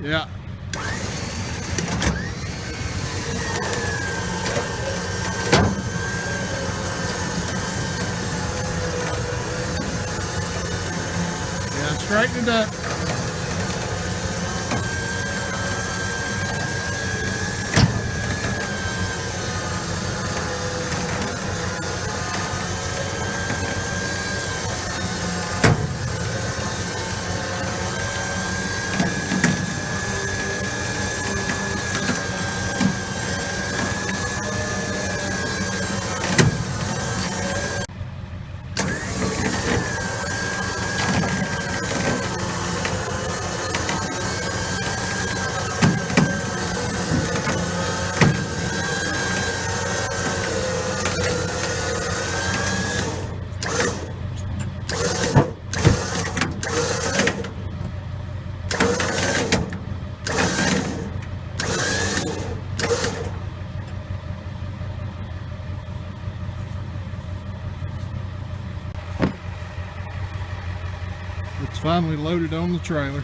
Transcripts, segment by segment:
Yeah. Yeah, straighten it up. It's finally loaded on the trailer.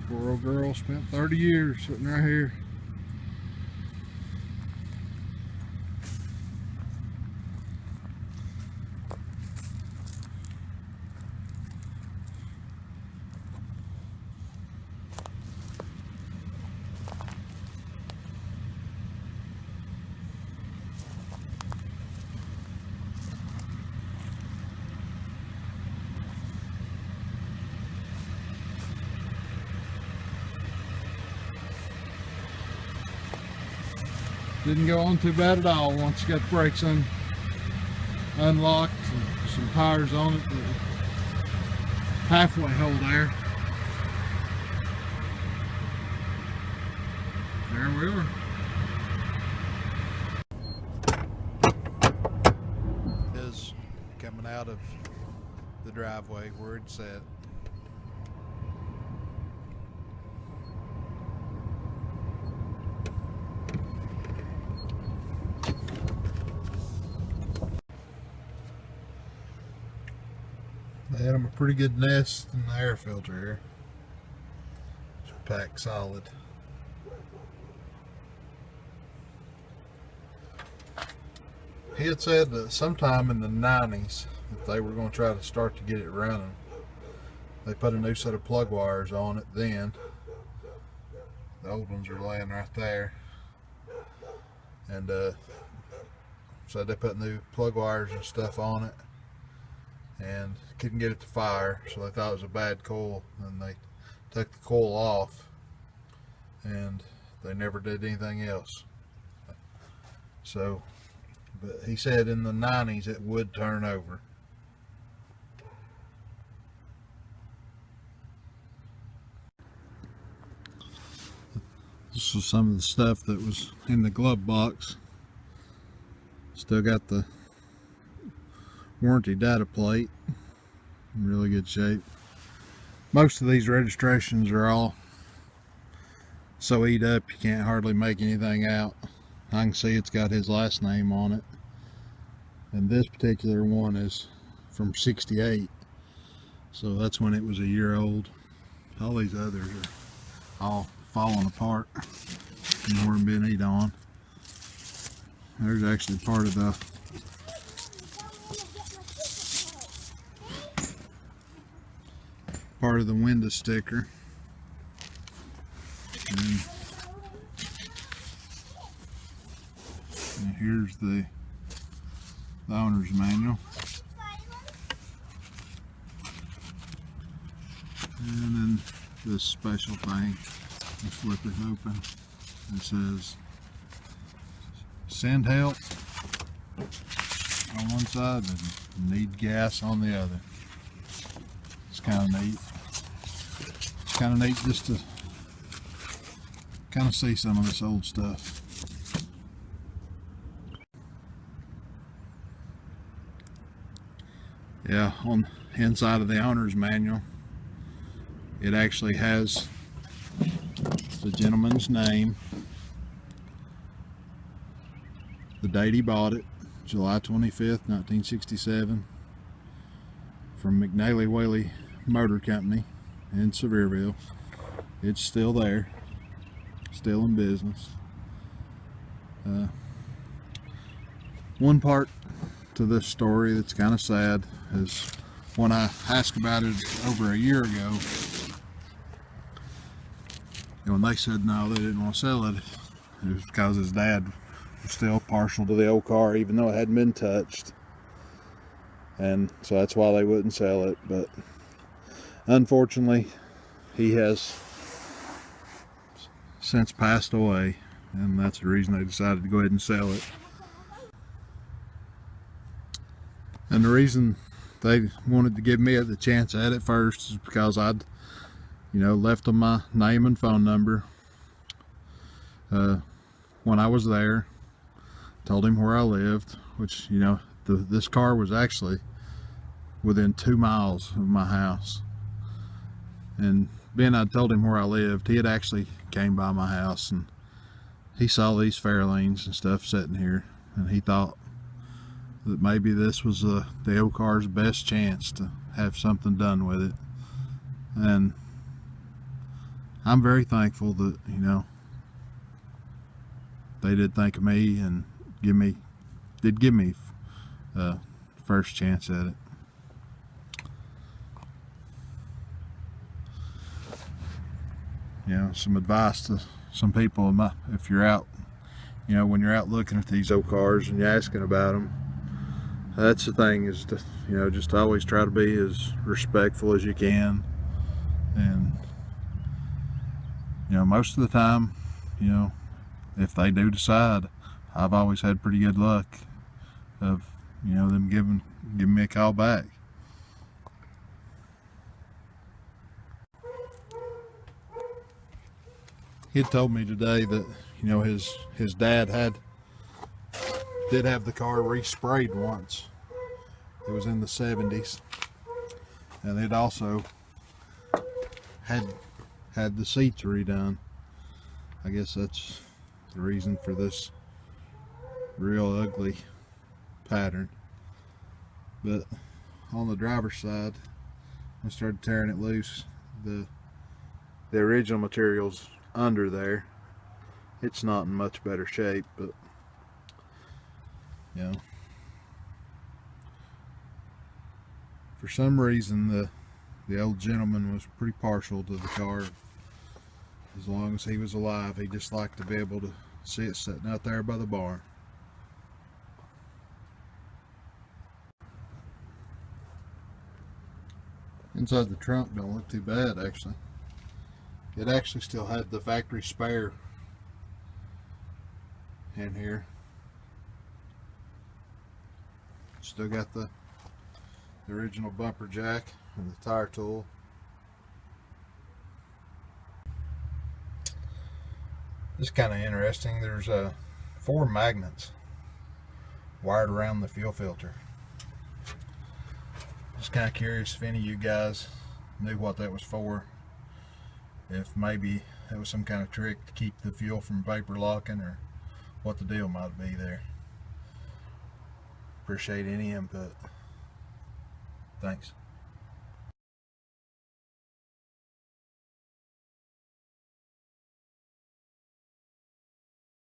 Poor old girl spent 30 years sitting right here. Didn't go on too bad at all once you got the brakes unlocked and some tires on it. Halfway hole there. There we are. Is coming out of the driveway where it's at. They had them a pretty good nest in the air filter here. It's packed solid. He had said that sometime in the 90s that they were going to try to start to get it running. They put a new set of plug wires on it then. The old ones are laying right there. And so they put new plug wires and stuff on it. And couldn't get it to fire, so they thought it was a bad coil, and they took the coil off, and they never did anything else. So, but he said in the 90s it would turn over. This was some of the stuff that was in the glove box. Still got the warranty data plate in really good shape. Most of these registrations are all so eat up you can't hardly make anything out. I can see it's got his last name on it, and this particular one is from '68, so that's when it was a year old. All these others are all falling apart and weren't being eat on. There's actually part of the window sticker, and here's the owner's manual, and then this special thing, you flip it open, it says send help on one side and need gas on the other. It's kind of neat. It's kind of neat just to kind of see some of this old stuff. Yeah, on the inside of the owner's manual, it actually has the gentleman's name the date he bought it, July 25th, 1967, from McNally Whaley Motor Company in Sevierville. It's still there, still in business. One part to this story that's kind of sad is when I asked about it over a year ago, and when they said no, they didn't want to sell it, it was because his dad was still partial to the old car, even though it hadn't been touched. And so that's why they wouldn't sell it. But unfortunately, he has since passed away, and that's the reason they decided to go ahead and sell it. And the reason they wanted to give me the chance at it first is because I'd, left them my name and phone number when I was there. Told him where I lived, which, this car was actually within 2 miles of my house. And being I told him where I lived, he had actually came by my house and he saw these fairlanes and stuff sitting here, and he thought that maybe this was the old car's best chance to have something done with it. And I'm very thankful that, they did think of me and did give me first chance at it. Some advice to some people, if you're out, when you're out looking at these old cars and you're asking about them, that's the thing, is to, just always try to be as respectful as you can. And, most of the time, if they do decide, I've always had pretty good luck of, them giving me a call back. He had told me today that, his dad did have the car resprayed once. It was in the 70s, and they'd also had the seats redone. I guess that's the reason for this real ugly pattern. But on the driver's side, I started tearing it loose. The original material's under there. It's not in much better shape, but for some reason the old gentleman was pretty partial to the car. As long as he was alive, he just liked to be able to see it sitting out there by the barn. Inside the trunk don't look too bad, actually. It actually still had the factory spare in here. Still got the original bumper jack and the tire tool. This is kind of interesting. There's 4 magnets wired around the fuel filter. Just kind of curious if any of you guys knew what that was for. If maybe it was some kind of trick to keep the fuel from vapor locking, or what the deal might be there. Appreciate any input. Thanks.